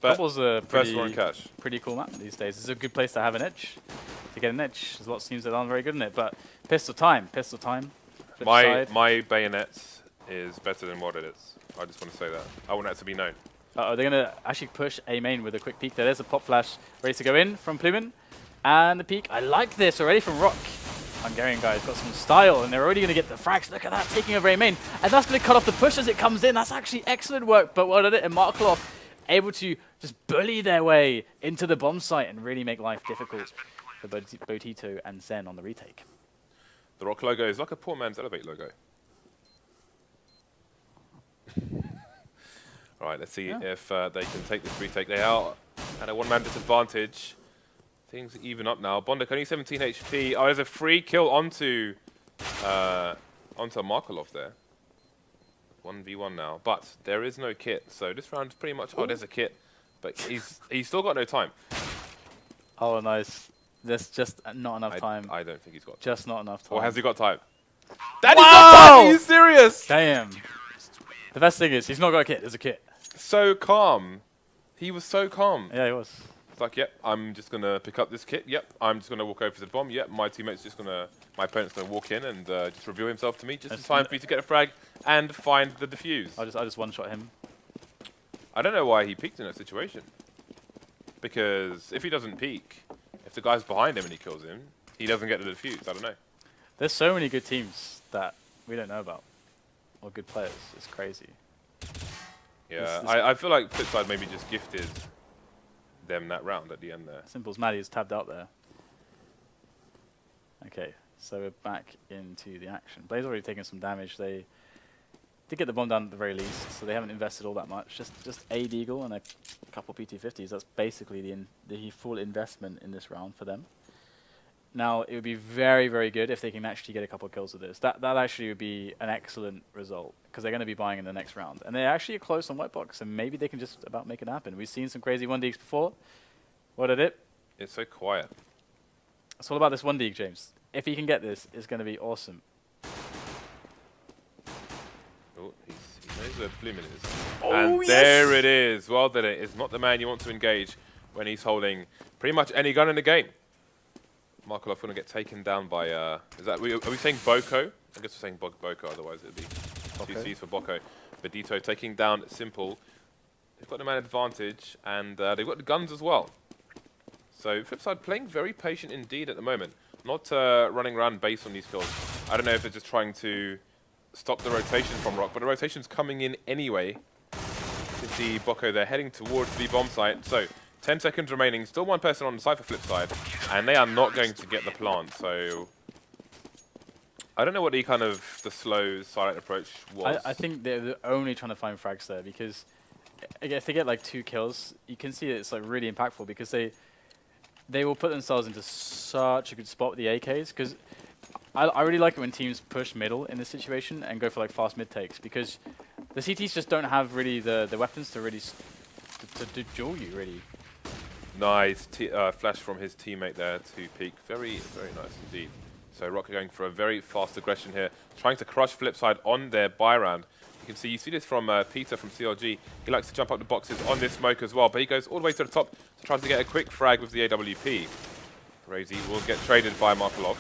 But Double's a first one cash. pretty cool map these days. It's a good place to have an edge, to get an edge. There's lots of teams that aren't very good in it, but pistol time. My bayonets is better than what it is. I just want to say that. I want that to be known. They're going to actually push A main with a quick peek there. There's a pop flash ready to go in from Plumen. And the peek. I like this already from Rock. Hungarian guys got some style, and they're already going to get the frags. Look at that, taking over A main. And that's going to cut off the push as it comes in. That's actually excellent work. But what did it? And Markloff able to just bully their way into the bomb site and really make life difficult for Botito and Zen on the retake. The Rock logo is like a poor man's Elevate logo. All right, let's see if they can take this retake. They are at a one-man disadvantage. Things even up now. Bondek only 17 HP. Oh, there's a free kill onto Markolov there. 1v1 now, but there is no kit. So this round is pretty much. Oh, there's a kit, but he's still got no time. Oh, nice. There's just not enough time. I don't think he's got. Just not enough time. Or has he got time? Daddy's got time. Are you serious? Damn. The best thing is he's not got a kit. There's a kit. So calm. He was so calm. Yeah, he was. It's like, yep, I'm just going to pick up this kit. Yep, I'm just going to walk over to the bomb. Yep, my opponent's going to walk in and just reveal himself to me just in time for me to get a frag and find the defuse. I just one-shot him. I don't know why he peeked in that situation. Because if he doesn't peek, if the guy's behind him and he kills him, he doesn't get the defuse. I don't know. There's so many good teams that we don't know about. Or good players. It's crazy. Yeah, I feel like Flipside maybe just gifted them that round at the end there. Simple as Maddie is tabbed out there. Okay, so we're back into the action. Blaze already taken some damage. They did get the bomb down at the very least, so they haven't invested all that much. Just a Deagle and a couple PT50s. That's basically the full investment in this round for them. Now, it would be very, very good if they can actually get a couple of kills with this. That actually would be an excellent result, because they're going to be buying in the next round. And they're actually close on White Box, and maybe they can just about make it happen. We've seen some crazy 1-deeks before. What did it? It's so quiet. It's all about this 1-deek, James. If he can get this, it's going to be awesome. Oh, he knows where Plumen is. Oh, and there it is. Well, then it is not the man you want to engage when he's holding pretty much any gun in the game. Markolov going to get taken down by, are we saying Boko? I guess we're saying Boko, otherwise it would be 2 Cs for Boko. Bedito taking down Simple. They've got the man advantage, and they've got the guns as well. So Flipside playing very patient indeed at the moment. Not running around base on these kills. I don't know if they're just trying to stop the rotation from Rock, but the rotation's coming in anyway. You can see Boko, they're heading towards the bomb site. So 10 seconds remaining, still one person on the side for Flipside, and they are not going to get the plant, so I don't know what the slow silent approach was. I think they're only trying to find frags there, because if they get like 2 kills, you can see it's like really impactful, because they will put themselves into such a good spot with the AKs, because I really like it when teams push middle in this situation and go for like fast mid takes, because the CTs just don't have really the weapons to really to duel you really. Nice flash from his teammate there to peek. Very, very nice indeed. So Rock are going for a very fast aggression here, trying to crush Flipside on their buy round. You see this from Peter from CLG. He likes to jump up the boxes on this smoke as well, but he goes all the way to the top to try to get a quick frag with the AWP. Crazy will get traded by Markolov.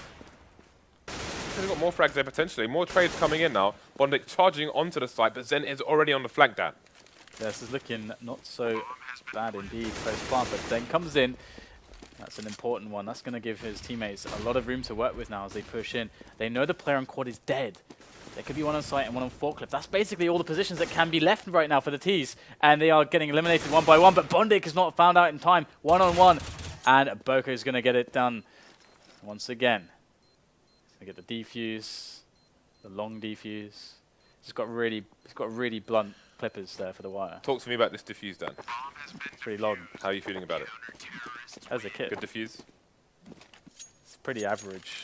They've got more frags there potentially. More trades coming in now. Bondek charging onto the site, but Zen is already on the flank down. Yeah, this is looking not so bad indeed. First plant, but Zen comes in. That's an important one. That's going to give his teammates a lot of room to work with now as they push in. They know the player on quad is dead. There could be one on site and one on forklift. That's basically all the positions that can be left right now for the T's. And they are getting eliminated one by one, but Bondek is not found out in time. 1-on-1. And Boko is going to get it done once again. He's going to get the defuse, the long defuse. He's got really blunt clippers there for the wire. Talk to me about this defuse, Dan. It's pretty long. How are you feeling about it? As a kid. Good defuse? It's pretty average,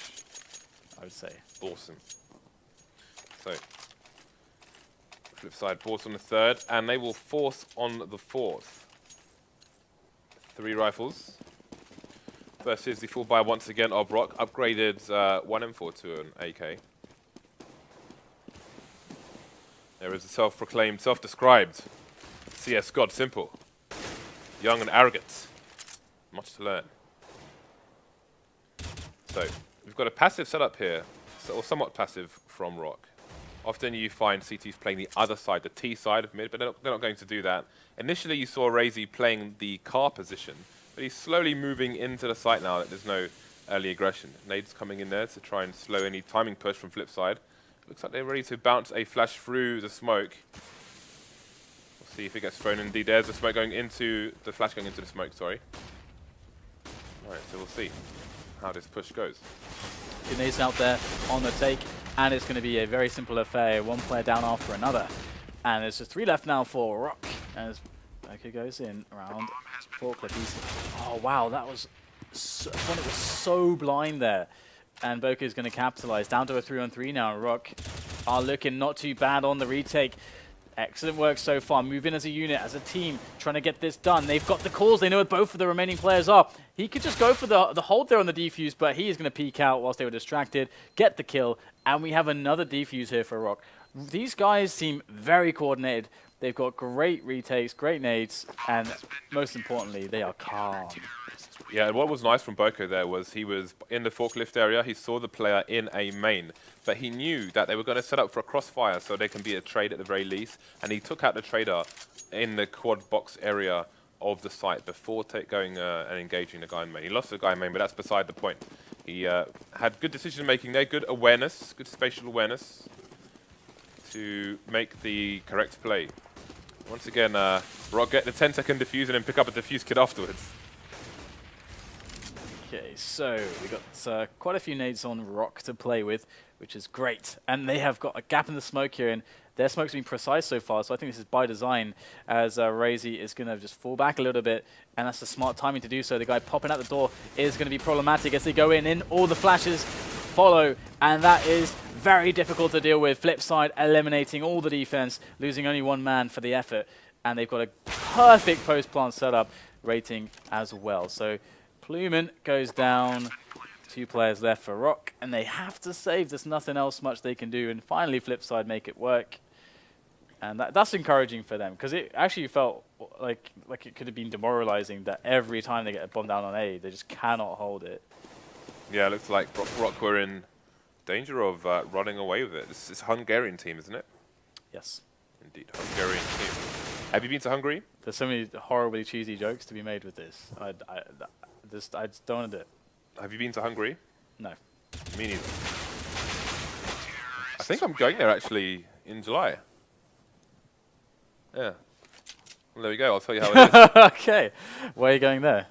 I would say. Awesome. So, Flipside bought on the 3rd, and they will force on the 4th. 3 rifles. Versus the full buy once again of Rock. Upgraded 1M4 to an AK. There is a self-proclaimed, self-described CS God Simple. young and arrogant. Much to learn. So, we've got a passive setup here, or somewhat passive from Rock. Often you find CTs playing the other side, the T side of mid, but they're not going to do that. Initially you saw Razy playing the car position, but he's slowly moving into the site now that there's no early aggression. Nade's coming in there to try and slow any timing push from Flipside. Looks like they're ready to bounce a flash through the smoke. We'll see if it gets thrown. Indeed, there's the smoke going into the flash going into the smoke. Sorry. All right, so we'll see how this push goes. Grenades out there on the take, and it's going to be a very simple affair. One player down after another, and there's just 3 left now for Rock as Boco goes in around Forklift. Oh wow, that was one that was so blind there, and Boco is going to capitalize. Down to a 3-on-3 now. Rock are looking not too bad on the retake. Excellent work so far. Move in as a unit, as a team, trying to get this done. They've got the calls. They know what both of the remaining players are. He could just go for the hold there on the defuse, but he is going to peek out whilst they were distracted, get the kill, and we have another defuse here for Rock. These guys seem very coordinated. They've got great retakes, great nades, and most importantly, they are calm. Yeah, and what was nice from Boco there was he was in the forklift area, he saw the player in a main, but he knew that they were going to set up for a crossfire so they can be a trade at the very least, and he took out the trader in the quad box area of the site before going and engaging the guy in main. He lost the guy in main, but that's beside the point. He had good decision making there, good awareness, good spatial awareness to make the correct play. Once again, Rock get the 10-second defuse and then pick up a defuse kit afterwards. Okay, so we got quite a few nades on Rock to play with, which is great. And they have got a gap in the smoke here, and their smoke's been precise so far, so I think this is by design, as Razy is going to just fall back a little bit, and that's the smart timing to do so. The guy popping out the door is going to be problematic as they go in. All the flashes follow, and that is very difficult to deal with. Flipside eliminating all the defense, losing only 1 man for the effort, and they've got a perfect post-plant setup rating as well. So Plumant goes down, 2 players left for Rock, and they have to save. There's nothing else much they can do, and finally Flipside make it work. And that's encouraging for them, because it actually felt like it could have been demoralizing that every time they get a bomb down on A, they just cannot hold it. Yeah, it looks like Rock were in danger of running away with it. This is a Hungarian team, isn't it? Yes. Indeed, Hungarian team. Have you been to Hungary? There's so many horribly cheesy jokes to be made with this. I just don't want to do it. Have you been to Hungary? No. Me neither. I think I'm going there actually in July. Yeah. Well, there we go. I'll tell you how it is. Okay. Where are you going there?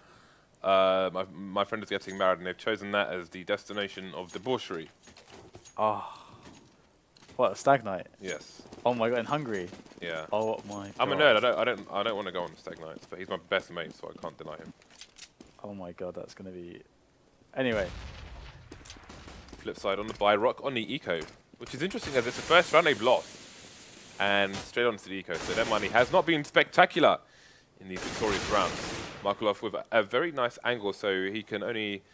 My friend is getting married, and they've chosen that as the destination of debauchery. Oh. What, a stag night? Yes. Oh my god, in Hungary? Yeah. Oh my god. I'm a nerd. I don't want to go on stag nights, but he's my best mate, so I can't deny him. Oh my god, that's going to be... Anyway. Flipside on the buy, Rock on the eco, which is interesting as it's the first round they've lost. And straight onto the eco, so their money has not been spectacular in these victorious rounds. Markelov with a very nice angle, so he can only...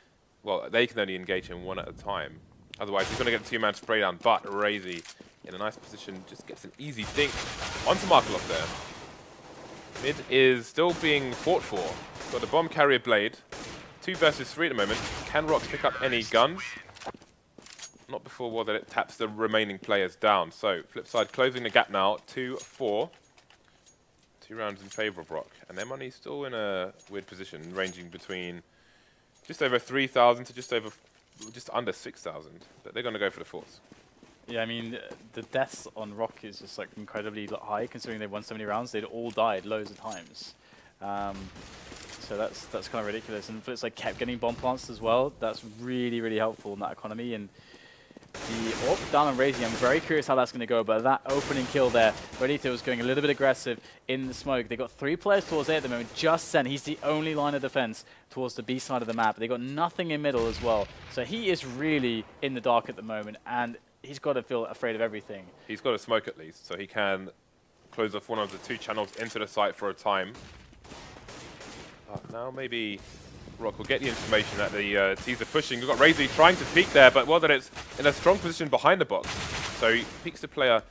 Well, they can only engage him 1 at a time. Otherwise, he's going to get a 2-man spray down, but Razy in a nice position just gets an easy dink onto Markelov there. Mid is still being fought for. Got the bomb carrier blade. 2 versus 3 at the moment. Can Rock pick up any guns? Not before that it taps the remaining players down. So Flipside closing the gap now. 2-4. 2 rounds in favor of Rock. And their money's still in a weird position, ranging between just over 3,000 to just under 6,000. But they're going to go for the fourth. Yeah, I mean, the deaths on Rock is just like incredibly high, considering they won so many rounds. They'd all died loads of times. So that's kind of ridiculous. And Flipside kept getting bomb plants as well. That's really, really helpful in that economy. And the AWP down on Razy, I'm very curious how that's going to go, but that opening kill there, Redito was going a little bit aggressive in the smoke. They got 3 players towards A at the moment, just Sen. He's the only line of defense towards the B side of the map. They got nothing in middle as well. So he is really in the dark at the moment, and he's got to feel afraid of everything. He's got to smoke at least, so he can close off one of the 2 channels into the site for a time. Now maybe Rock will get the information that the T's are pushing. We've got Razy trying to peek there, but well that it's in a strong position behind the box. So he peeks the player,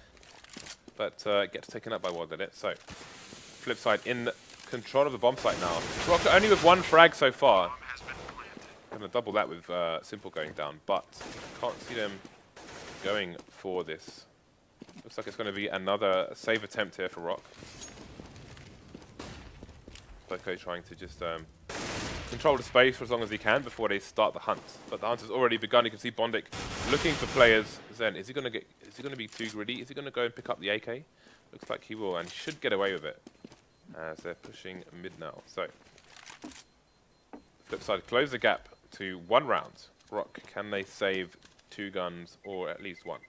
but gets taken up by Wild at it. So Flipside in control of the bomb site now. Rock only with 1 frag so far. Going to double that with Simple going down, but can't see them going for this. Looks like it's going to be another save attempt here for Rock. Boko trying to just control the space for as long as he can before they start the hunt. But the hunt has already begun. You can see Bondic looking for players. Zen, is he going to be too greedy? Is he going to go and pick up the AK? Looks like he will, and he should get away with it as they're pushing mid now. So, Flipside close the gap to 1 round. Rock, can they save 2 guns or at least 1?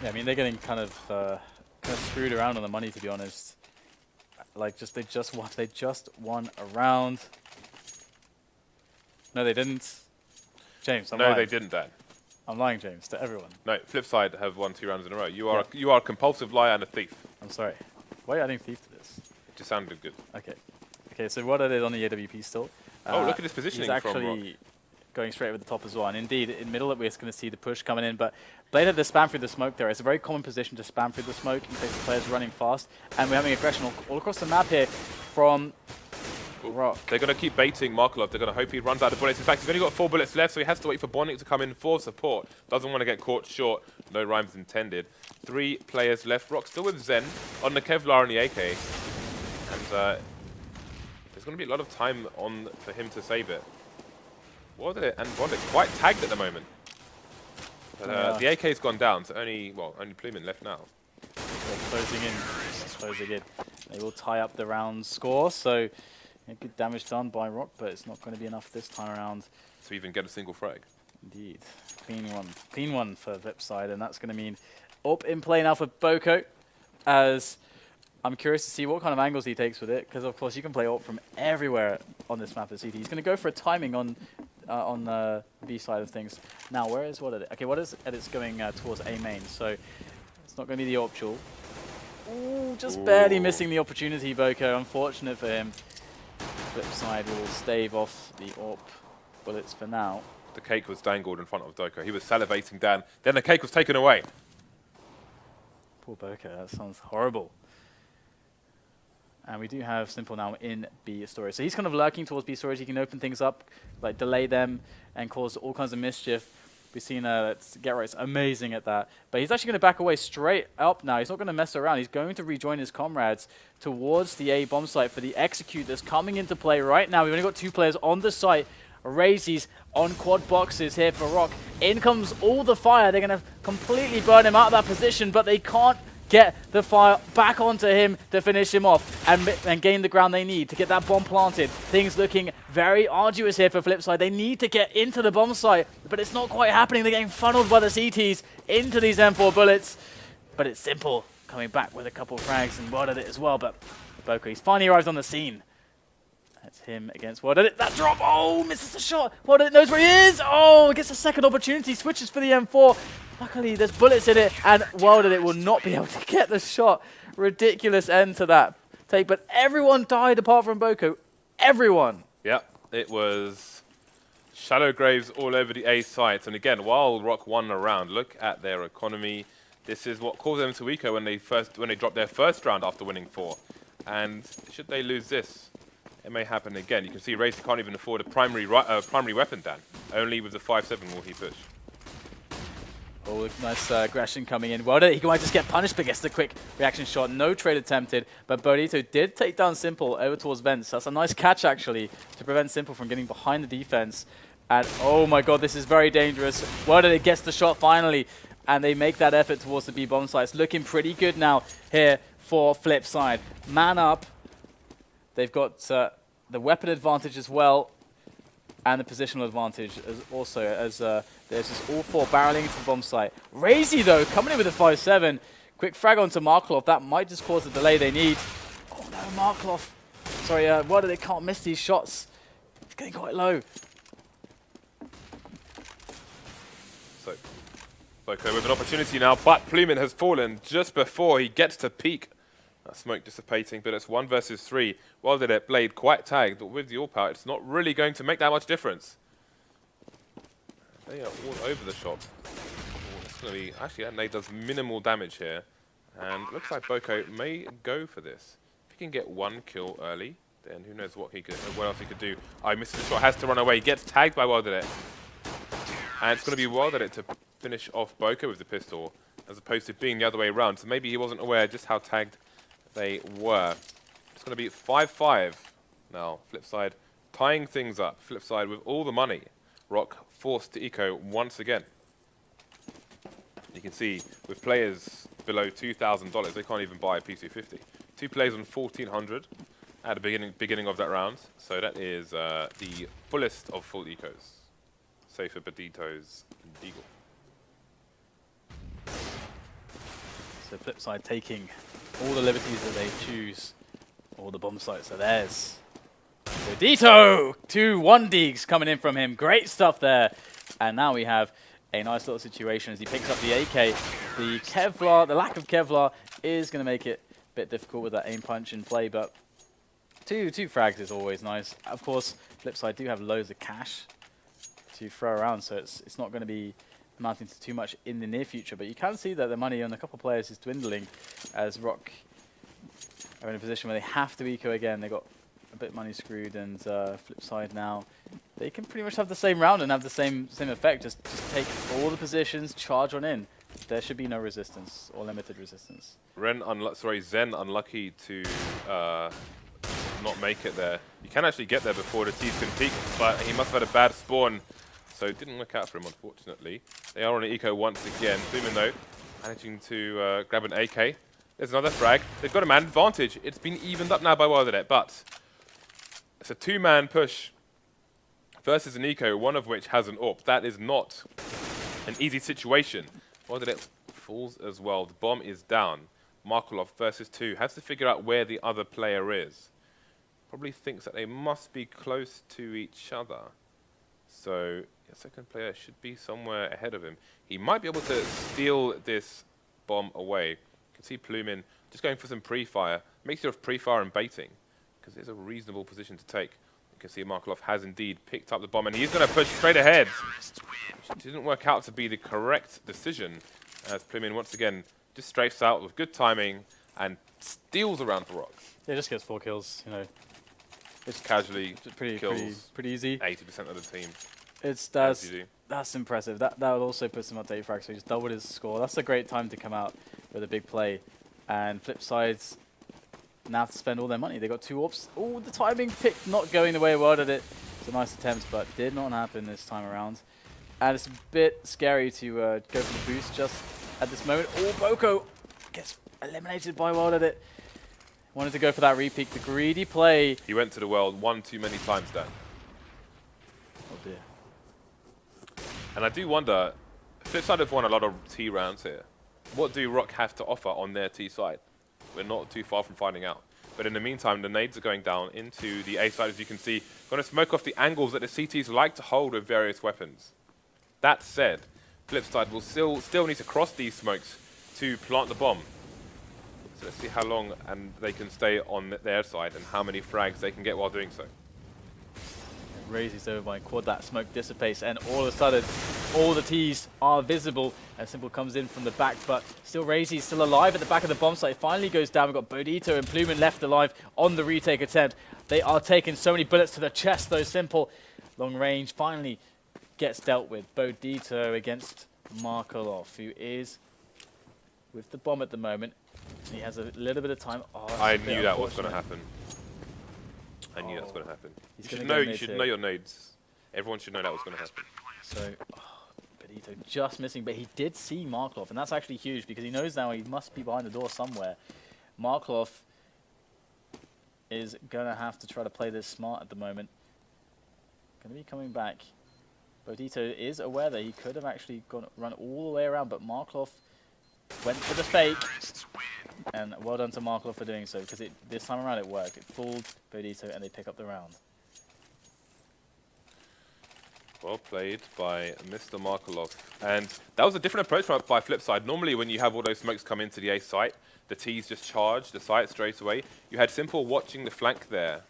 Yeah, I mean they're getting kind of screwed around on the money, to be honest. Like they just won a round. No, they didn't. James, I'm lying. No, they didn't, Dan. I'm lying, James, to everyone. No, Flipside have won 2 rounds in a row. You are a compulsive liar and a thief. I'm sorry. Why are you adding thief to this? It just sounded good. Okay. Okay, so what are they on the AWP still? Oh, look at his positioning he's from Rock. actually going straight over the top as well. And indeed, in middle, we're just going to see the push coming in. But Blade had the spam through the smoke there. It's a very common position to spam through the smoke in case the player's running fast. And we're having aggression all across the map here from Rock. They're going to keep baiting Markelov. They're going to hope he runs out of bullets. In fact, he's only got 4 bullets left, so he has to wait for Bondic to come in for support. Doesn't want to get caught short. No rhymes intended. 3 players left. Rock still with Zen on the Kevlar and the AK. And there's going to be a lot of time on for him to save it. And Bondic quite tagged at the moment. But the AK's gone down, so only Plumin left now. They're closing in. Closing in. They will tie up the round score, so good damage done by Rock, but it's not going to be enough this time around. To even get a single frag. Indeed. Clean one. Clean one for Flipside, and that's going to mean up in play now for Boko, as I'm curious to see what kind of angles he takes with it, because of course you can play ult from everywhere on this map of CT. He's going to go for a timing on the B side of things. Now, where is what edit? Okay, what is edit's going towards A main, so it's not going to be the op jewel. Ooh, just barely missing the opportunity, Boko. Unfortunate for him. Flipside will stave off the op bullets for now. The cake was dangled in front of Doko. He was salivating down. Then the cake was taken away. Poor Boko, that sounds horrible. And we do have Simple now in B storage. So he's kind of lurking towards B storage. He can open things up, like delay them, and cause all kinds of mischief. We've seen Get Right's amazing at that. But he's actually going to back away straight up now. He's not going to mess around. He's going to rejoin his comrades towards the A bomb site for the execute that's coming into play right now. We've only got 2 players on the site. Razy's on quad boxes here for Rock. In comes all the fire. They're going to completely burn him out of that position, but they can't get the fire back onto him to finish him off and gain the ground they need to get that bomb planted. Things looking very arduous here for Flipside. They need to get into the bomb site, but it's not quite happening. They're getting funneled by the CTs into these M4 bullets. But it's Simple coming back with a couple of frags and World Edit as well. But Boko, he's finally arrived on the scene. That's him against World Edit. That drop, oh, misses the shot. World Edit knows where he is. Oh, gets a second opportunity, switches for the M4. Luckily, there's bullets in it, and World Edit will not be able to get the shot. Ridiculous end to that take, but everyone died apart from Boko. Everyone. Yeah, it was shallow graves all over the A sites. And again, while Rock won a round, look at their economy. This is what caused them to weaker when they dropped their first round after winning 4. And should they lose this, it may happen again. You can see Racer can't even afford a primary weapon, Dan. Only with the 5-7 will he push. Oh, nice aggression coming in. Well, he might just get punished, but gets the quick reaction shot. No trade attempted, but Bodito did take down Simple over towards Vents. That's a nice catch, actually, to prevent Simple from getting behind the defense. And, oh my god, this is very dangerous. Well, it gets the shot finally, and they make that effort towards the B bomb site. It's looking pretty good now here for Flipside. Man up. They've got the weapon advantage as well, and the positional advantage as there's just all 4 barreling into the bomb site. Razy, though, coming in with a 5-7. Quick frag onto Markelov. That might just cause the delay they need. Oh, no, Markelov. Sorry, why do they can't miss these shots? It's getting quite low. So, Boko with an opportunity now, but Plumin has fallen just before he gets to peak. That smoke dissipating, but it's 1 versus 3. Well, did it Blade quite tagged, but with the all-power, it's not really going to make that much difference. They are all over the shop. It's going to be... Actually, that nade does minimal damage here. And looks like Boko may go for this. can get one kill early, then who knows what else he could do. I missed the shot, has to run away. He gets tagged by Wilderit. And it's going to be Wilderit to finish off Boko with the pistol, as opposed to being the other way around. So maybe he wasn't aware just how tagged they were. It's going to be 5-5 now. Flipside tying things up. Flipside with all the money. Rock forced to eco once again. You can see with players below $2,000, they can't even buy a P250. 2 players on 1,400 at the beginning of that round. So that is the fullest of full ecos. Save for Badito's Deagle. So Flipside taking all the liberties that they choose. All the bomb sites are theirs. Badito! 2-1 Deags coming in from him. Great stuff there. And now we have a nice little situation as he picks up the AK. The Kevlar, the lack of Kevlar is going to make it a bit difficult with that aim punch in play, but two frags is always nice. Of course, Flipside do have loads of cash to throw around, so it's not going to be amounting to too much in the near future, but you can see that the money on a couple of players is dwindling as Rock are in a position where they have to eco again. They got a bit money screwed, and Flipside now, they can pretty much have the same round and have the same effect. Just take all the positions, charge on in. There should be no resistance or limited resistance. Zen unlucky to not make it there. You can actually get there before the T's can peek, but he must have had a bad spawn, so it didn't work out for him, unfortunately. They are on an eco once again. Flumin, though, managing to grab an AK. There's another frag. They've got a man advantage. It's been evened up now by Wilderit, but it's a 2-man push versus an eco, one of which has an AWP. That is not an easy situation. Wilderit falls as well. The bomb is down. Markelov versus 2 has to figure out where the other player is. Probably thinks that they must be close to each other. So the second player should be somewhere ahead of him. He might be able to steal this bomb away. You can see Plumin just going for some pre-fire. Mixture of pre-fire and baiting, because it's a reasonable position to take. You can see Markelov has indeed picked up the bomb, and he's going to push straight ahead. Which didn't work out to be the correct decision, as Plumin once again just strafes out with good timing and steals around for Rock. Yeah, just gets 4 kills, you know. It's casually pretty easy. 80% of the team. That's impressive. That would also put him up to 8 frags, so he's doubled his score. That's a great time to come out with a big play. And Flipside's now have to spend all their money. They got 2 AWPs. Oh, the timing pick not going the way I wanted it. It's a nice attempt, but did not happen this time around. And it's a bit scary to go for the boost just at this moment. Oh, Boko gets eliminated by Wilderit. Wanted to go for that repeat, the greedy play. He went to the world one too many times, Dan. Oh dear. And I do wonder, Flipside have won a lot of T rounds here. What do Rock have to offer on their T side? We're not too far from finding out. But in the meantime, the nades are going down into the A side, as you can see. Going to smoke off the angles that the CTs like to hold with various weapons. That said, Flipside will still need to cross these smokes to plant the bomb. So let's see how long and they can stay on their side and how many frags they can get while doing so. Raises over by quad, that smoke dissipates, and all of a sudden, all the T's are visible. And Simple comes in from the back, but still Raisy's still alive at the back of the bomb site. It finally goes down. We've got Bodito and Plumin left alive on the retake attempt. They are taking so many bullets to the chest, though. Simple, long range, finally gets dealt with. Bodito against Markelov, who is with the bomb at the moment. He has a little bit of time. Oh, I knew that was going to happen. I knew that was going to happen. You should know your nades. Everyone should know that was going to happen. So, Benito just missing, but he did see Markelov, and that's actually huge because he knows now he must be behind the door somewhere. Markelov is going to have to try to play this smart at the moment. Going to be coming back. Bodito is aware that he could have actually run all the way around, but Markelov went for the fake. And well done to Markelov for doing so, because this time around it worked. It fooled Bodito and they pick up the round. Well played by Mr. Markelov. And that was a different approach by Flipside. Normally when you have all those smokes come into the A site, the T's just charge the site straight away. You had Simple watching the flank there,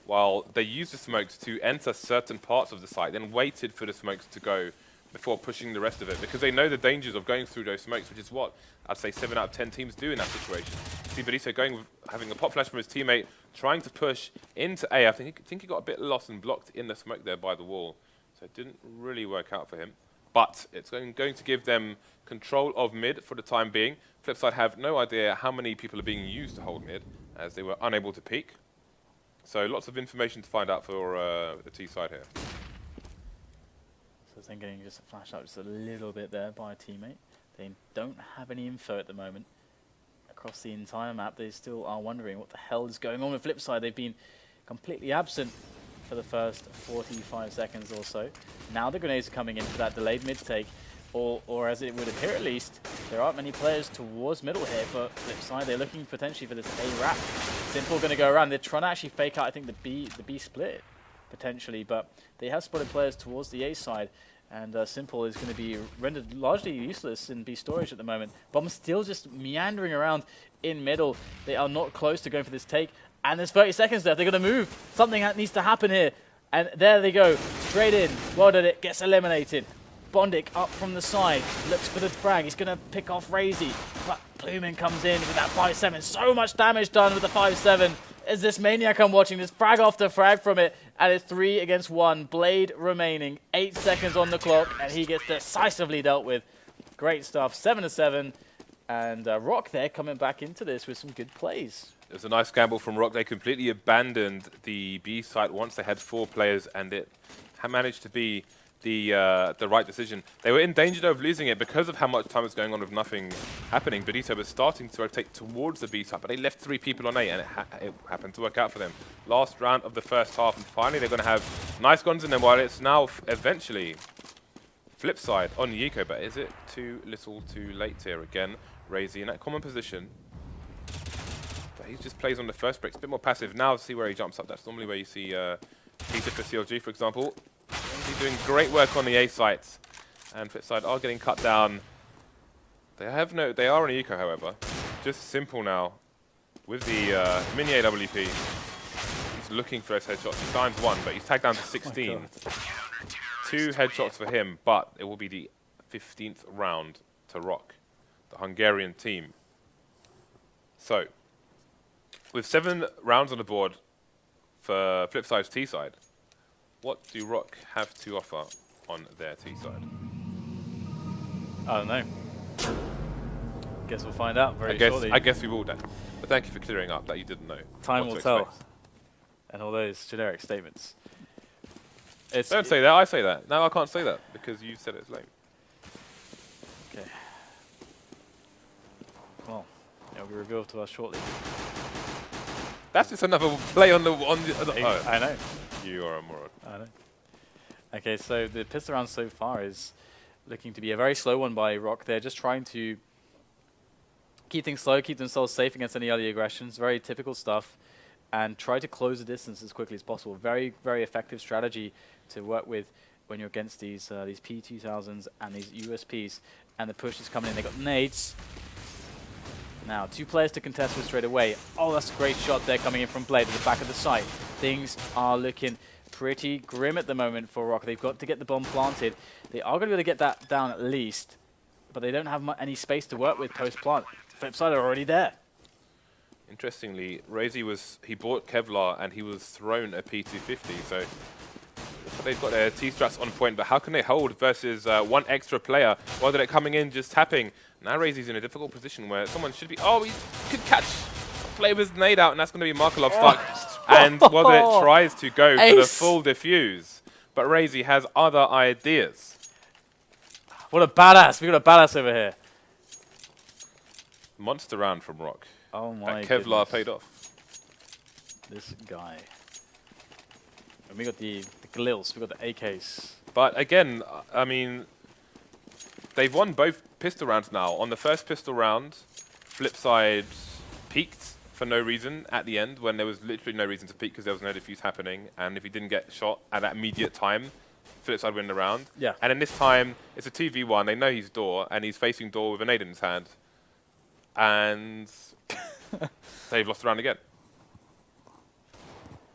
while they used the smokes to enter certain parts of the site, then waited for the smokes to go before pushing the rest of it, because they know the dangers of going through those smokes, which is what I'd say 7 out of 10 teams do in that situation. See Benicio having a pop flash from his teammate, trying to push into A. I think he got a bit lost and blocked in the smoke there by the wall, so it didn't really work out for him. But it's going to give them control of mid for the time being. Flipside have no idea how many people are being used to hold mid, as they were unable to peek. So lots of information to find out for the T side here. So getting just a flash out just a little bit there by a teammate. They don't have any info at the moment across the entire map. They still are wondering what the hell is going on with Flipside. They've been completely absent for the first 45 seconds or so. Now the grenades are coming in for that delayed mid take, or as it would appear at least, there aren't many players towards middle here for Flipside. They're looking potentially for this A wrap. Simple going to go around. They're trying to actually fake out, I think, the B split potentially, but they have spotted players towards the A side. And Simple is going to be rendered largely useless in B storage at the moment. Bomb's still just meandering around in middle. They are not close to going for this take. And there's 30 seconds left. They're going to move. Something needs to happen here. And there they go. Straight in. Well done, it gets eliminated. Bondic up from the side. Looks for the frag. He's going to pick off Razy. But Plumen comes in with that 5-7. So much damage done with the 5-7. Is this Maniac I'm watching? This frag after frag from it. And it's 3 against 1. Blade remaining. 8 seconds on the clock. And he gets decisively dealt with. Great stuff. 7-7. And Rock there coming back into this with some good plays. It was a nice gamble from Rock. They completely abandoned the B site once they had 4 players, and it managed to be the right decision. They were in danger of losing it because of how much time was going on with nothing happening. Benito was starting to rotate towards the B site, but they left 3 people on A, and it happened to work out for them. Last round of the first half, and finally they're going to have nice guns in them, while it's now eventually Flipside on Yiko. But is it too little too late here again? Razy in that common position. But he just plays on the first break. It's a bit more passive. Now see where he jumps up. That's normally where you see Peter for CLG, for example. He's doing great work on the A sites. And Flipside are getting cut down. They are on Eco, however. Just Simple now with the mini AWP. He's looking for those headshots. He times 1, but he's tagged down to 16. 2 headshots for him, but it will be the 15th round to Rock, the Hungarian team. So, with 7 rounds on the board for Flipside's T side, what do Rock have to offer on their T side? I don't know. Guess we'll find out very shortly. I guess we will then. But thank you for clearing up that you didn't know. Time will tell. And all those generic statements. Don't say that, I say that. No, I can't say that because you said it's lame. Okay. Well, it'll be revealed to us shortly. That's just another play on the oh. I know. You are a moron. I know. Okay, so the pistol round so far is looking to be a very slow one by Rock. They're just trying to keep things slow, keep themselves safe against any other aggressions. Very typical stuff. And try to close the distance as quickly as possible. Very, very effective strategy to work with when you're against these P2000s and these USPs. And the push is coming in. They got nades. Now, 2 players to contest with straight away. Oh, that's a great shot there coming in from Blade at the back of the site. Things are looking pretty grim at the moment for Rock. They've got to get the bomb planted. They are going to be able to get that down at least, but they don't have any space to work with post-plant. Flipside are already there. Interestingly, Razy he bought Kevlar and he was thrown a P250, so they've got their T-strats on point, but how can they hold versus 1 extra player while they're coming in just tapping? Now Razy's in a difficult position where someone should be, he could catch, play with his nade out, and that's going to be Markelov stuck. And Wilded tries to go for the full defuse, but Razy has other ideas. What a badass, we got a badass over here. Monster round from Rock. Oh my That Kevlar paid off. This guy. And we got the Glils, we got the AKs. But again, I mean, they've won both pistol rounds now. On the first pistol round, Flipside peaked for no reason at the end when there was literally no reason to peak because there was no defuse happening. And if he didn't get shot at that immediate time, Flipside win the round. Yeah. And in this time, it's a 2v1. They know he's door, and he's facing door with a nade in his hand. And they've lost the round again.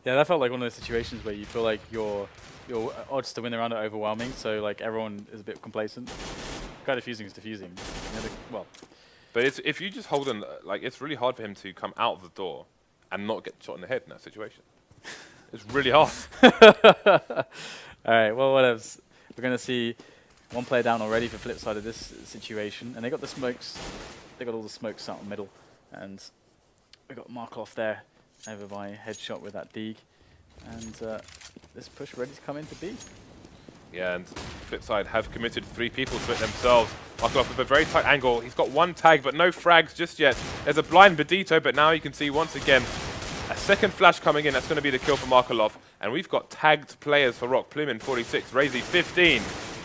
Yeah, that felt like one of those situations where you feel like your odds to win the round are overwhelming, so like everyone is a bit complacent. Kind of defusing is defusing. Well, But if you just hold him, like it's really hard for him to come out of the door and not get shot in the head in that situation. It's really hard. all right, well, whatever. We're going to see one player down already for Flipside of this situation, and they got the smokes. They got all the smokes out in the middle, and we got Markov there over by headshot with that dig, and this push ready to come into B. Yeah, and Flipside have committed 3 people to it themselves. Markov with a very tight angle. He's got 1 tag, but no frags just yet. There's a blind Bedito, but now you can see once again a second flash coming in. That's going to be the kill for Markolov. And we've got tagged players for Rock. Plumin 46, Razy 15.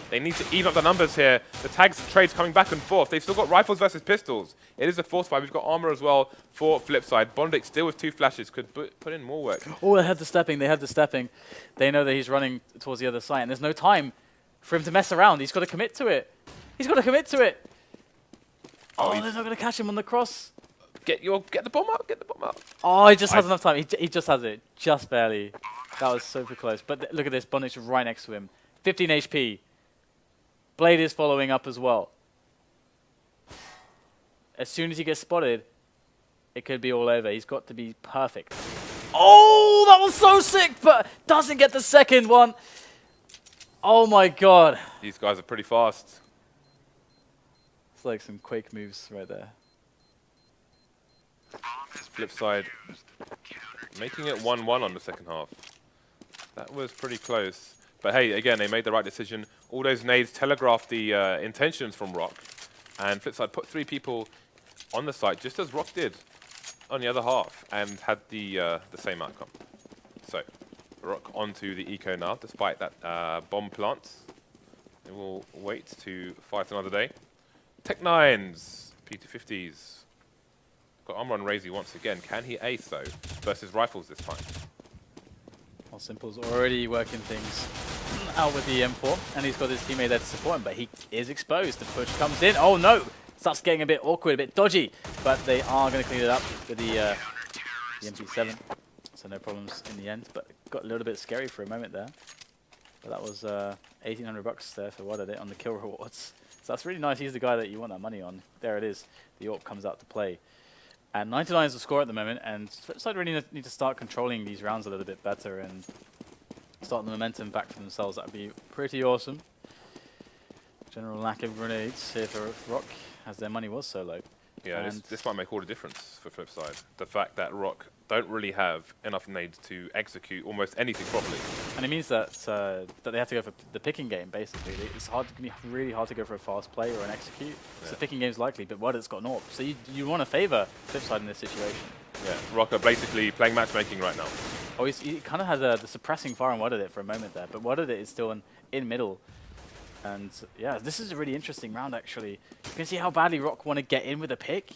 They need to even up the numbers here. The tags trades coming back and forth. They've still got rifles versus pistols. It is a force fight. We've got armor as well for Flipside. Bondic still with 2 flashes. Could put in more work. Oh, they had the stepping. They had the stepping. They know that he's running towards the other side, and there's no time for him to mess around. He's got to commit to it. He's got to commit to it. Oh, they're not going to catch him on the cross. Get the bomb up. Get the bomb up. Oh, he just has enough time. He just has it. Just barely. That was super close. But look at this. Bondic's right next to him. 15 HP. Blade is following up as well. As soon as he gets spotted, it could be all over. He's got to be perfect. Oh, that was so sick, but doesn't get the second one. Oh my god. These guys are pretty fast. It's like some Quake moves right there. Flipside making it 1-1 on the second half. That was pretty close. But hey, again, they made the right decision. All those nades telegraphed the intentions from Rock. And Flipside put 3 people on the site, just as Rock did on the other half, and had the same outcome. So, Rock onto the eco now, despite that bomb plant. They will wait to fight another day. Tech-9s, P250s. Got armor on Razy once again. Can he ace, though, versus rifles this time? Well, Simple's already working things out with the M4, and he's got his teammate there to support him, but he is exposed. The push comes in. Oh, no! Starts getting a bit awkward, a bit dodgy, but they are going to clean it up with the MP7, so no problems in the end, but got a little bit scary for a moment there. But that was 1,800 bucks there for what I did on the kill rewards. So that's really nice. He's the guy that you want that money on. There it is. The AWP comes out to play. And 99 is the score at the moment, and Flipside really need to start controlling these rounds a little bit better and start the momentum back for themselves. That would be pretty awesome. General lack of grenades here for Rock, as their money was so low. Yeah, this might make all the difference for Flipside. The fact that Rock don't really have enough nades to execute almost anything properly. And it means that that they have to go for the picking game, basically. It's hard to be really hard to go for a fast play or an execute. Yeah. So picking game's likely, but what it's got an AWP. So you want to favour Flipside in this situation. Yeah, Rock are basically playing matchmaking right now. Oh, he kind of has the suppressing fire on What-It for a moment there, but What-It is still in middle. And yeah, this is a really interesting round, actually. You can see how badly Rock want to get in with a pick,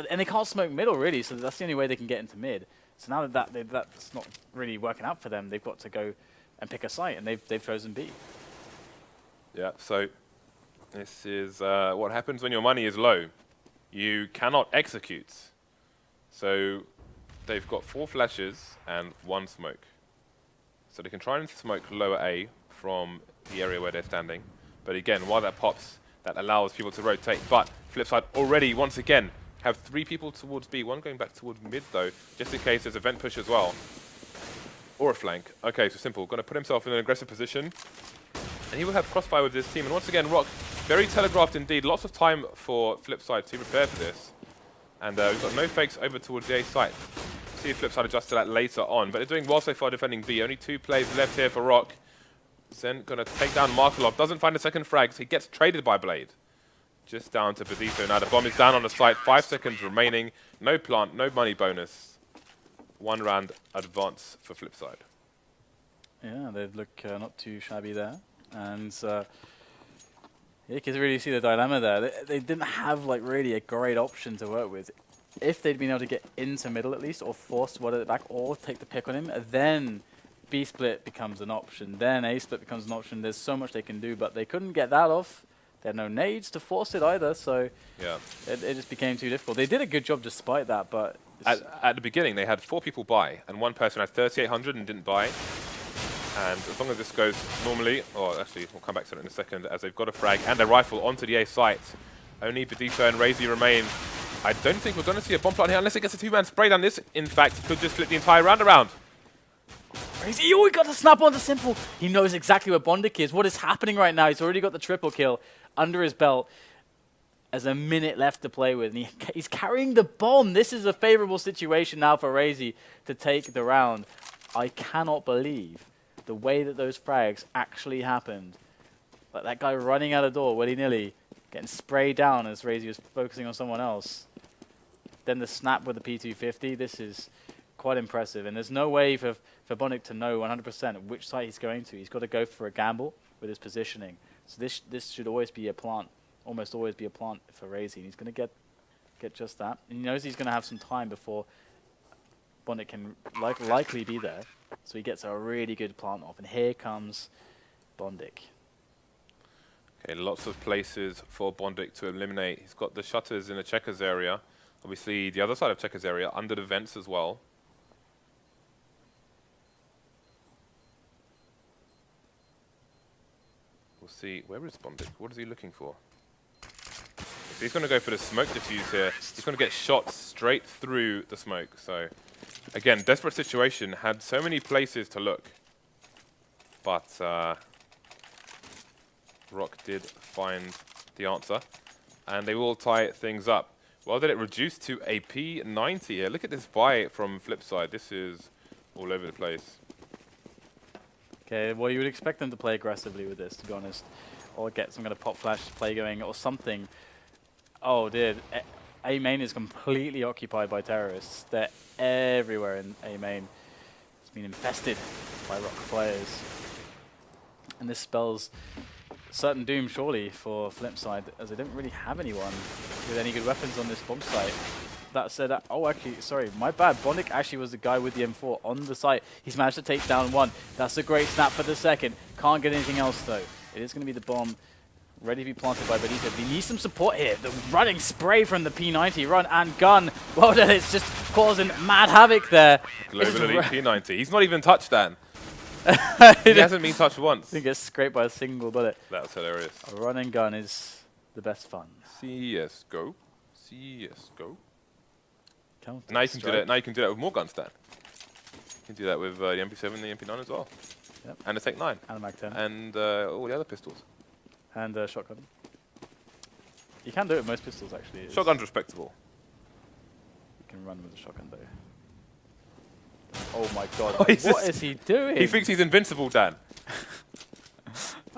and they can't smoke middle, really, so that's the only way they can get into mid. So now that's not really working out for them, they've got to go and pick a site, and they've chosen B. Yeah, so this is what happens when your money is low. You cannot execute. So they've got 4 flashes and 1 smoke. So they can try and smoke lower A from the area where they're standing. But again, while that pops, that allows people to rotate. But Flipside already, once again, have 3 people towards B, 1 going back towards mid though, just in case there's a vent push as well. Or a flank. Okay, so Simple, going to put himself in an aggressive position. And he will have crossfire with his team. And once again, Rock, very telegraphed indeed. Lots of time for Flipside to prepare for this. And we've got no fakes over towards the A site. See if Flipside adjusts to that later on. But they're doing well so far defending B. Only 2 plays left here for Rock. Zen going to take down Markolov. Doesn't find a second frag, so he gets traded by Blade. Just down to Bedito. Now the bomb is down on the site. 5 seconds remaining. No plant, no money bonus. 1 round advance for Flipside. Yeah, they look not too shabby there. And you can really see the dilemma there. They didn't have like really a great option to work with. If they'd been able to get into middle at least, or force What-It back, or take the pick on him, then B split becomes an option. Then A split becomes an option. There's so much they can do, but they couldn't get that off. They had no nades to force it either, so yeah, it just became too difficult. They did a good job despite that, but at the beginning, they had 4 people buy, and one person had 3,800 and didn't buy. And as long as this goes normally, or actually, we'll come back to it in a second, as they've got a frag and a rifle onto the A site, only Badisa and Razy remain. I don't think we're going to see a bomb plant here unless it gets a 2-man spray down. This, in fact, could just flip the entire round around. Crazy, oh, he got the snap on the simple. He knows exactly where Bondic is. What is happening right now? He's already got the triple kill under his belt. There's a minute left to play with, and he's carrying the bomb. This is a favorable situation now for Razy to take the round. I cannot believe the way that those frags actually happened. Like that guy running out the door willy-nilly, getting sprayed down as Razy was focusing on someone else. Then the snap with the P250. This is quite impressive, and there's no way for Bondic to know 100% which side he's going to. He's got to go for a gamble with his positioning. So this should always be a plant, almost always be a plant for Razy, and he's going to get just that. And he knows he's going to have some time before Bondic can likely be there. So he gets a really good plant off, and here comes Bondic. Okay, lots of places for Bondic to eliminate. He's got the shutters in the checkers area. Obviously, the other side of checkers area, under the vents as well. We'll see. Where is Bondic? What is he looking for? So he's going to go for the smoke diffuse here. He's going to get shot straight through the smoke. So, again, desperate situation. Had so many places to look. But Rock did find the answer. And they will tie things up. Well, did it reduce to a P90 here? Look at this buy from Flipside. This is all over the place. Okay, well, you would expect them to play aggressively with this, to be honest. Or get some kind of pop flash play going or something. Oh, dude. A main is completely occupied by terrorists. They're everywhere in A main. It's been infested by Rock players. And this spells certain doom, surely, for Flipside, as they don't really have anyone with any good weapons on this bomb site. That said, oh, actually, sorry, my bad. Bondic actually was the guy with the M4 on the site. He's managed to take down one. That's a great snap for the second. Can't get anything else, though. It is going to be the bomb ready to be planted by Benito. He needs some support here. The running spray from the P90, run and gun. Well done, it's just causing mad havoc there. Global Elite P90. He's not even touched Dan. He hasn't been touched once. He gets scraped by a single bullet. That's hilarious. A run and gun is the best fun. CSGO. CSGO. Counter Now you can do strike. that. Now you can do that with more guns, Dan. You can do that with the MP7 and the MP9 as well. Yep. And the Tech 9. And a Mag 10. And all the other pistols. And a shotgun. You can do it with most pistols, actually. Shotgun's respectable. You can run with a shotgun, though. Oh my god. Oh, What is he doing? He thinks he's invincible, Dan.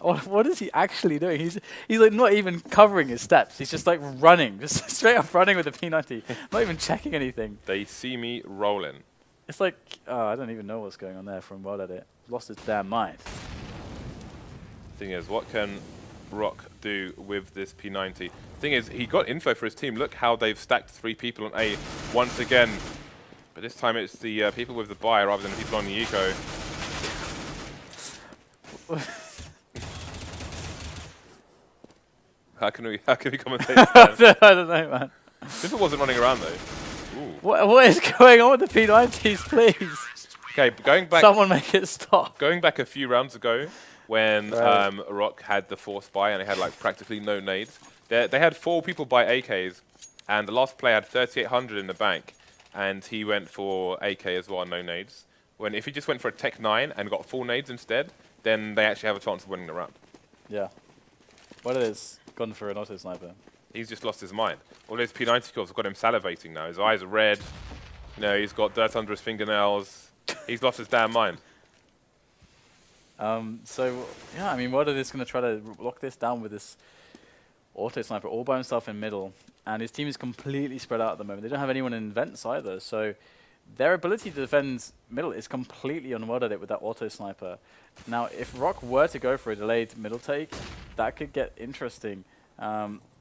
What is he actually doing? He's like not even covering his steps. He's just like running. Just straight up running with the P90. Not even checking anything. They see me rolling. It's like, I don't even know what's going on there from well at it. Lost his damn mind. Thing is, what can Rock do with this P90? Thing is, he got info for his team. Look how they've stacked 3 people on A once again. But this time it's the people with the buy rather than the people on the eco. How can we commentate this? I don't know, man. Simple wasn't running around though. Ooh. What is going on with the P90s, please? Okay, going back. Someone make it stop. Going back a few rounds ago, when Rock had the force buy and they had like practically no nades, they had 4 people buy AKs, and the last player had 3,800 in the bank, and he went for AK as well, no nades. When if he just went for a Tech 9 and got full nades instead, then they actually have a chance of winning the round. Yeah. What it is, gone for an auto sniper. He's just lost his mind. All those P90 kills have got him salivating now. His eyes are red. You know, he's got dirt under his fingernails. He's lost his damn mind. So, yeah, I mean, Wada is going to try to lock this down with this auto sniper all by himself in middle. And his team is completely spread out at the moment. They don't have anyone in vents either. So their ability to defend middle is completely unworded with that auto sniper. Now, if Rock were to go for a delayed middle take, that could get interesting.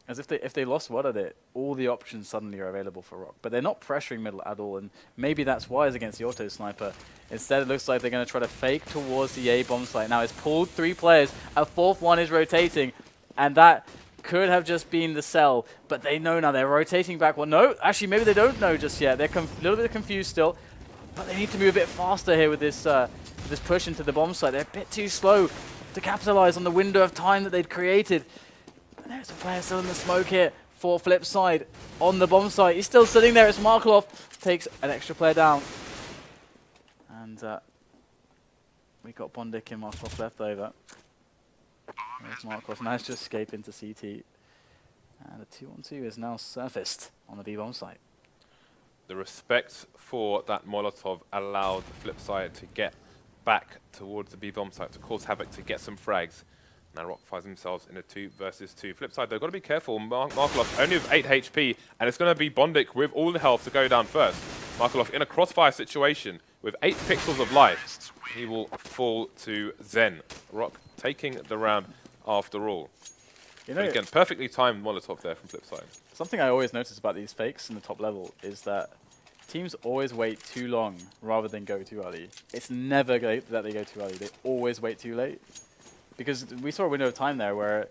As if they lost word at it, all the options suddenly are available for Rock. But they're not pressuring middle at all, and maybe that's wise against the auto sniper. Instead, it looks like they're going to try to fake towards the A bomb site. Now it's pulled 3 players, a 4th one is rotating, and that could have just been the sell, but they know now. They're rotating back. Well, no, actually, maybe they don't know just yet. They're a little bit confused still, but they need to move a bit faster here with this this push into the bomb site. They're a bit too slow to capitalize on the window of time that they'd created. But there's a player still in the smoke here for Flipside on the bomb site. He's still sitting there. It's Markelov. Takes an extra player down. And we got Bondik and Markelov left over. There's Markelov. Managed to escape into CT. And a 2-on-2 is now surfaced on the B-bomb site. The respect for that Molotov allowed Flipside to get back towards the B-bomb site to cause havoc, to get some frags. Now Rock finds themselves in a 2 versus 2. Flipside, they've got to be careful. Markelov only with 8 HP, and it's going to be Bondik with all the health to go down first. Markelov in a crossfire situation with 8 pixels of life. He will fall to Zen. Rock taking the round after all. You know, again, perfectly timed Molotov there from Flipside. Something I always notice about these fakes in the top level is that teams always wait too long rather than go too early. It's never that they go too early. They always wait too late. Because we saw a window of time there where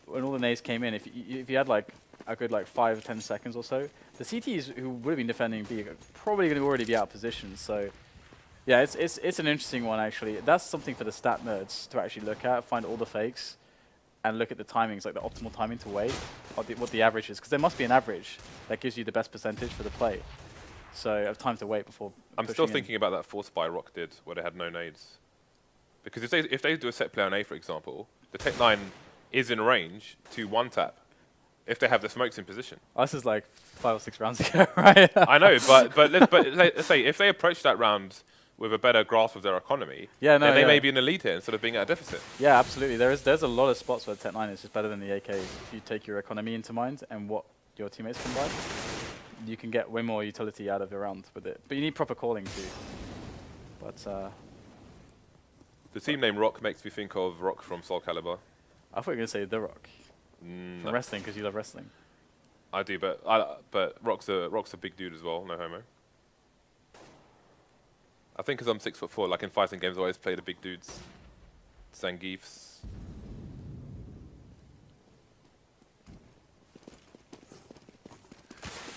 when all the nades came in, if you had like a good 5 or 10 seconds or so, the CTs who would have been defending B are probably going to already be out of position. So yeah, it's an interesting one actually. That's something for the stat nerds to actually look at, find all the fakes, and look at the timings, like the optimal timing to wait, or what the average is. Because there must be an average that gives you the best percentage for the play. So I have time to wait before I'm still thinking about that force buy Rock did, where they had no nades. Because if they do a set play on A, for example, the Tech-9 is in range to one-tap if they have the smokes in position. Oh, this is like 5 or 6 rounds ago, right? I know, but let's say if they approach that round with a better grasp of their economy, then they may be in the lead here instead of being at a deficit. Yeah, absolutely. There's a lot of spots where the Tech-9 is just better than the AK. If you take your economy into mind and what your teammates can buy, you can get way more utility out of your round with it. But you need proper calling too. But the team name Rock makes me think of Rock from Soul Calibur. I thought you were going to say The Rock. From wrestling, because you love wrestling. I do, but Rock's a big dude as well, no homo. I think because I'm 6'4", like in fighting games, I always play the big dudes. Zangiefs.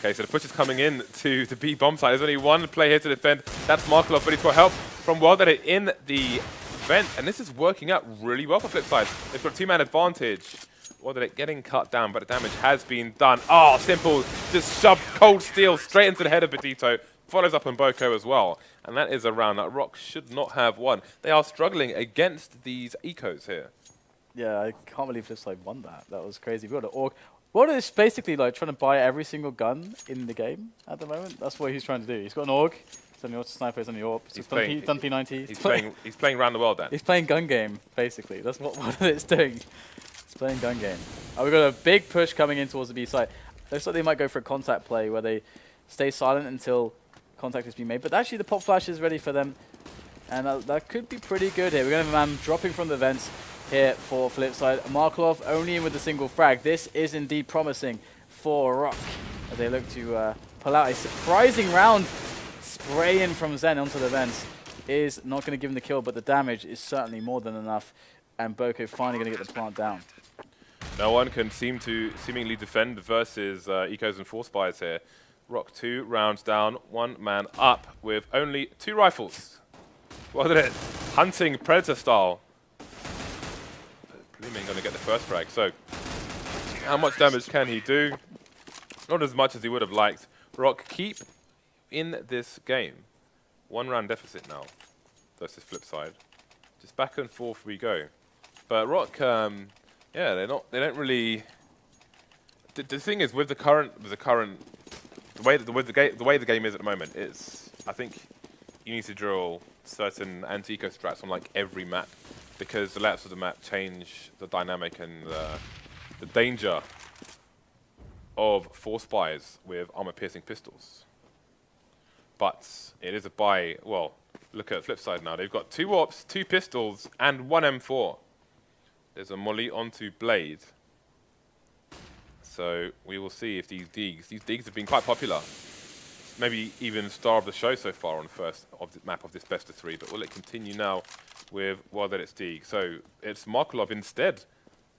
Okay, so the push is coming in to the B bomb side. There's only one player here to defend. That's Markelov, but he's got help from World in the vent, and this is working out really well for Flipside. They've got a 2-man advantage. World getting cut down, but the damage has been done. Oh, simple. Just shoved cold steel straight into the head of Bedito. Follows up on Boko as well. And that is a round that Rock should not have won. They are struggling against these ecos here. Yeah, I can't believe Flipside won that. That was crazy. We got an org. World is basically like trying to buy every single gun in the game at the moment. That's what he's trying to do. He's got an org. He's on the sniper, he's on the AWP. He's done P90. He's playing around the world then. He's playing gun game, basically. That's what it's doing. He's playing gun game. We've got a big push coming in towards the B side. Looks like they might go for a contact play where they stay silent until contact has been made. But actually the pop flash is ready for them. And that could be pretty good here. We're going to have a man dropping from the vents here for Flipside. Markelov only in with a single frag. This is indeed promising for Rock as they look to pull out a surprising round. Spraying from Zen onto the vents is not going to give him the kill, but the damage is certainly more than enough. And Boko finally going to get the plant down. No one can seemingly defend versus Ecos and Force Spies here. Rock 2 rounds down, 1 man up with only 2 rifles. What is it? Hunting Predator style. Blooming going to get the first frag. So, how much damage can he do? Not as much as he would have liked. Rock keep in this game. 1 round deficit now versus Flipside. Just back and forth we go. But Rock, yeah, they don't really. The thing is, with the way the game is at the moment is, I think you need to drill certain anti-eco strats on like every map, because the layouts of the map change the dynamic and the danger of force buys with armor-piercing pistols. But it is a buy. Well, look at Flipside now. They've got 2 AWPs, 2 pistols, and 1 M4. There's a molly onto Blade. So we will see if these digs have been quite popular. Maybe even star of the show so far on the first of the map of this best of 3. But will it continue now with World at its dig? So it's Markelov instead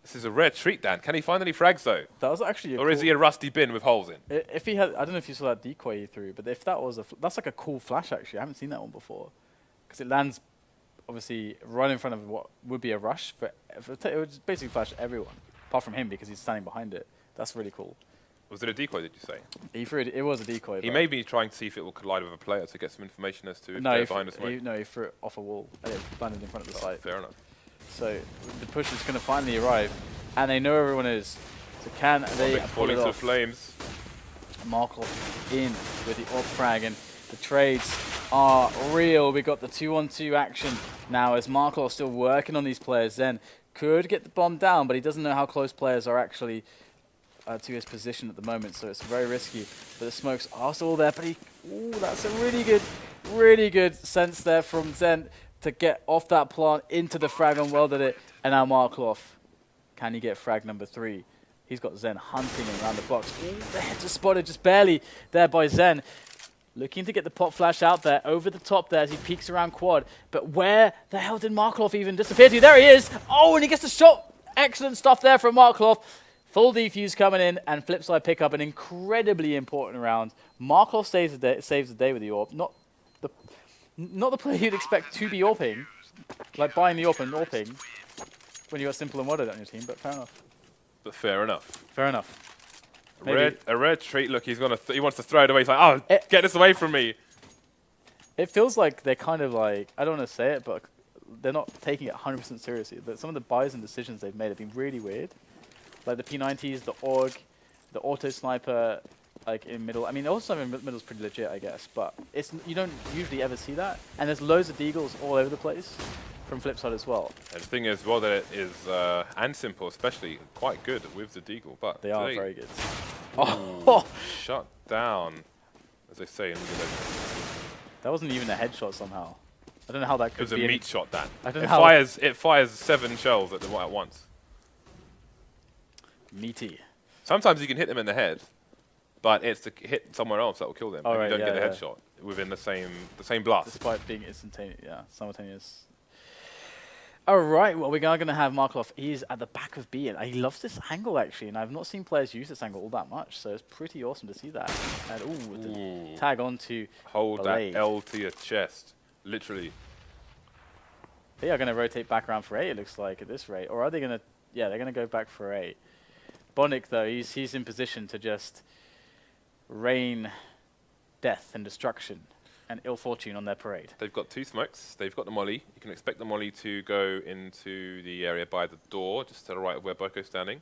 This is a rare treat, Dan. Can he find any frags, though? That was actually a Or is he a rusty bin with holes in? If he had, I don't know if you saw that decoy he threw, but if that was that's like a cool flash actually. I haven't seen that one before, because it lands obviously right in front of what would be a rush, but it would just basically flash everyone apart from him because he's standing behind it. That's really cool. Was it a decoy, did you say? He threw it. It was a decoy. He may be trying to see if it will collide with a player to get some information as to if they're behind us. No, he threw it off a wall and it landed in front of the site. Fair enough. So the push is going to finally arrive, and they know everyone is. So can they pull it to the off? flames. Markov in with the AWP frag, and the trades are real. We got the 2-on-2 action now as Markov still working on these players. Then could get the bomb down, but he doesn't know how close players are actually to his position at the moment, so it's very risky. But the smokes are still there, but that's a really good sense there from Zen to get off that plant into the frag and welded it. And now Markov, can he get frag number 3? He's got Zen hunting him around the box. Ooh, the heads are spotted just barely there by Zen. Looking to get the pop flash out there, over the top there as he peeks around quad. But where the hell did Markov even disappear to? There he is! Oh, and he gets the shot! Excellent stuff there from Markov. Full defuse coming in, and Flipside pick up an incredibly important round. Markov saves the day with the AWP. Not the player you'd expect to be AWPing, like buying the AWP and AWPing when you got Simple and Wadded on your team, but fair enough. But fair enough. Fair enough. A rare treat. Look, he wants to throw it away. He's like, oh, get this away from me. It feels like they're kind of like, I don't want to say it, but they're not taking it 100% seriously. Some of the buys and decisions they've made have been really weird. Like the P90s, the AUG, the auto sniper, like in middle. I mean, also in middle is pretty legit, I guess, but you don't usually ever see that. And there's loads of deagles all over the place from Flipside as well. And the thing is, well, that it is, and Simple especially, quite good with the deagle, but they are very good. Oh, shut down, as they say in the That wasn't even a headshot somehow. I don't know how that could be. It was a meat shot, Dan. I don't know how it fires 7 shells at once. Meaty. Sometimes you can hit them in the head, but it's to hit somewhere else that will kill them. Oh, if right, you don't get the headshot within the same blast. Despite being instantaneous, simultaneous. All right, well, we're going to have Markov. He's at the back of B, and he loves this angle, actually, and I've not seen players use this angle all that much, so it's pretty awesome to see that. And, the tag on to Hold Blade. that L to your chest, literally. They are going to rotate back around for A, it looks like, at this rate. Or are they going to... Yeah, they're going to go back for A. Bonic, though, he's in position to just rain death and destruction and ill fortune on their parade. They've got 2 smokes. They've got the molly. You can expect the molly to go into the area by the door, just to the right of where Boko's standing.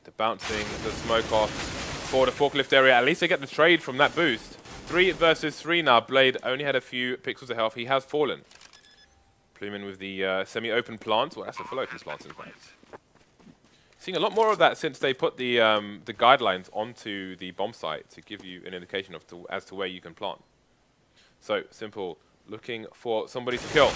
They're bouncing the smoke off for the forklift area. At least they get the trade from that boost. 3 versus 3 now. Blade only had a few pixels of health. He has fallen. Plumin with the semi-open plant. Well, that's a full open plant, in fact. Seeing a lot more of that since they put the guidelines onto the bomb site to give you an indication as to where you can plant. So, Simple looking for somebody to kill.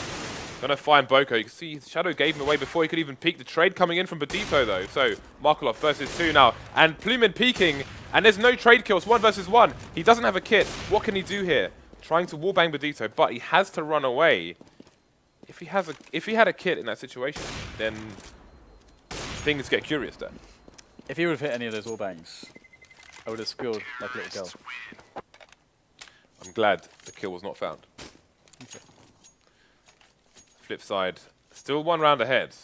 Gonna find Boko. You can see Shadow gave him away before he could even peek. The trade coming in from Badito, though. So, Markolov versus 2 now. And Plumin peeking. And there's no trade kills. 1 versus 1. He doesn't have a kit. What can he do here? Trying to wallbang Badito, but he has to run away. If he had a kit in that situation, then things get curious then. If he would have hit any of those wallbangs, I would have squealed like a little girl. I'm glad the kill was not found. Okay. Flipside, still 1 round ahead.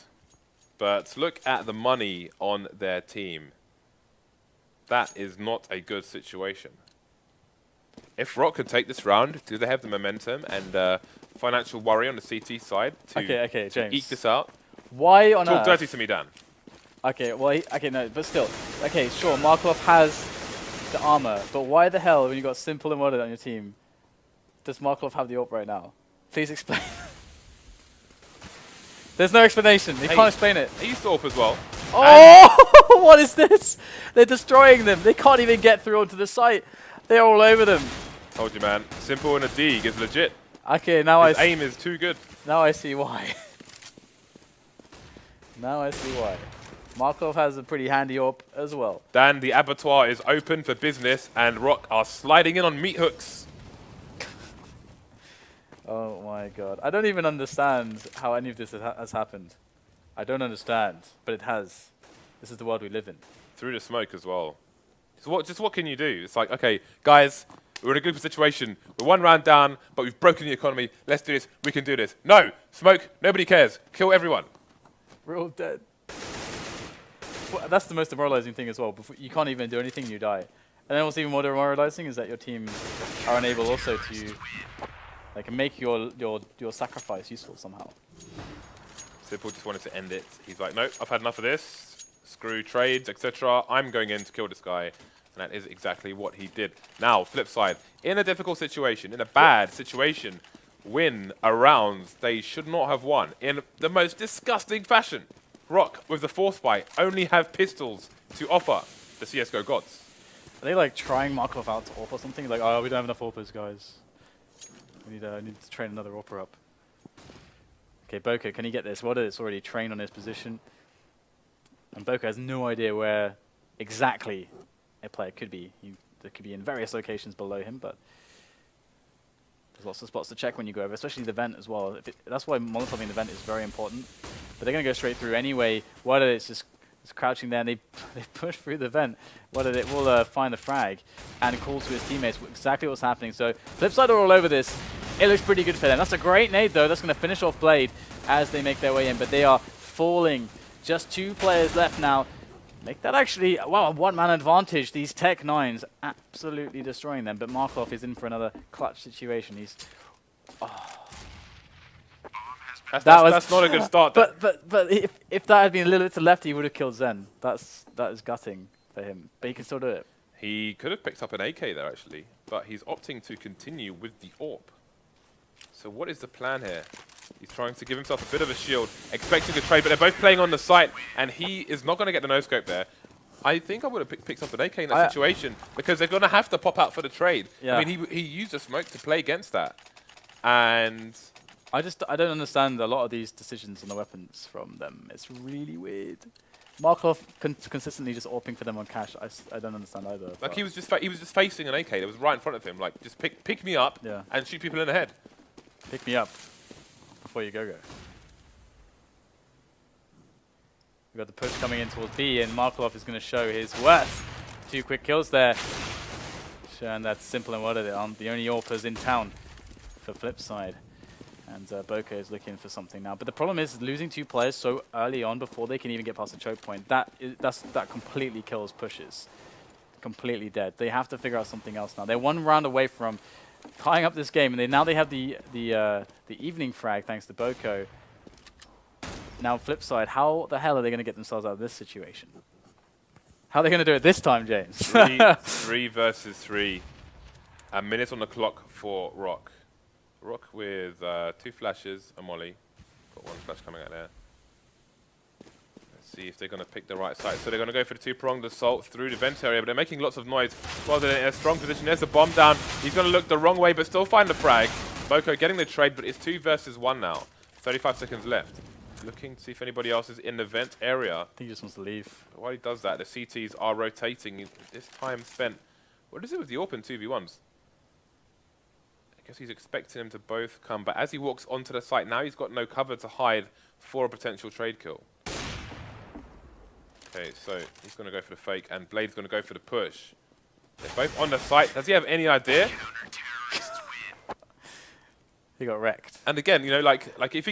But look at the money on their team. That is not a good situation. If Rock could take this round, do they have the momentum and financial worry on the CT side to James. eke this out? Why on earth? Talk dirty to me, Dan. Okay, well, no, but still. Okay, sure, Markov has the armor, but why the hell, when you got Simple and Wadded on your team, does Markov have the AWP right now? Please explain. There's no explanation. You can't explain it. He used to AWP as well. Oh, what is this? They're destroying them. They can't even get through onto the site. They're all over them. Told you, man. Simple and a Deeg is legit. Okay, now His aim is too good. Now I see why. Now I see why. Markov has a pretty handy AWP as well. Dan, the abattoir is open for business, and Rock are sliding in on meat hooks. Oh my god. I don't even understand how any of this has happened. I don't understand, but it has. This is the world we live in. Through the smoke as well. Just what can you do? It's like, okay, guys, we're in a good situation. We're 1 round down, but we've broken the economy. Let's do this. We can do this. No! Smoke. Nobody cares. Kill everyone. We're all dead. Well, that's the most demoralizing thing as well. You can't even do anything, you die. And then what's even more demoralizing is that your team are unable also to like make your sacrifice useful somehow. Simple just wanted to end it. He's like, nope, I've had enough of this. Screw trades, etc. I'm going in to kill this guy. And that is exactly what he did. Now, flip side. In a difficult situation, in a bad situation, win a round they should not have won. In the most disgusting fashion. Rock, with the fourth spy, only have pistols to offer the CSGO gods. Are they like trying Markov out to AWP or something? Like, oh, we don't have enough AWPers, guys. We need to train another AWPer up. Okay, Boko, can he get this? It's already trained on his position. And Boko has no idea where exactly a player could be. They could be in various locations below him, but there's lots of spots to check when you go over, especially the vent as well. That's why molotoving the vent is very important. But they're going to go straight through anyway. Whether it's just crouching there and they push through the vent, whether it will find the frag and call to his teammates exactly what's happening. So Flipside are all over this. It looks pretty good for them. That's a great nade though. That's going to finish off Blade as they make their way in. But they are falling. Just 2 players left now. Make that actually, wow, a 1-man advantage. These Tech 9s absolutely destroying them. But Markov is in for another clutch situation. He's... Oh. That's not a good start. But if that had been a little bit to left, he would have killed Zen. That is gutting for him. But he can still do it. He could have picked up an AK there, actually. But he's opting to continue with the AWP. So what is the plan here? He's trying to give himself a bit of a shield, expecting a trade, but they're both playing on the site, and he is not going to get the no-scope there. I think I would have picked up an AK in that situation, because they're going to have to pop out for the trade. Yeah. I mean, he used a smoke to play against that. And... I don't understand a lot of these decisions on the weapons from them. It's really weird. Markov consistently just AWPing for them on cash. I don't understand either. Like he was just facing an AK that was right in front of him. Like just pick me up and shoot people in the head. Pick me up before you go. We've got the push coming in towards B, and Markov is going to show his worth. 2 quick kills there. Showing that simple and worded it on the only AWPers in town for Flipside. And Boko is looking for something now. But the problem is losing 2 players so early on before they can even get past the choke point. That completely kills pushes. Completely dead. They have to figure out something else now. They're 1 round away from tying up this game, and now they have the evening frag thanks to Boko. Now Flipside, how the hell are they going to get themselves out of this situation? How are they going to do it this time, James? 3 versus 3. A minute on the clock for Rock. Rock with 2 flashes, a molly. Got 1 flash coming out there. Let's see if they're going to pick the right side. So they're going to go for the 2-pronged assault through the vent area, but they're making lots of noise while they're in a strong position. There's the bomb down. He's going to look the wrong way, but still find the frag. Boko getting the trade, but it's 2 versus 1 now. 35 seconds left. Looking to see if anybody else is in the vent area. I think he just wants to leave. While he does that, the CTs are rotating. This time spent. What is it with the open 2v1s? I guess he's expecting them to both come, but as he walks onto the site, now he's got no cover to hide for a potential trade kill. Okay, so he's going to go for the fake, and Blade's going to go for the push. They're both on the site. Does he have any idea? He got wrecked. And again, you know, like if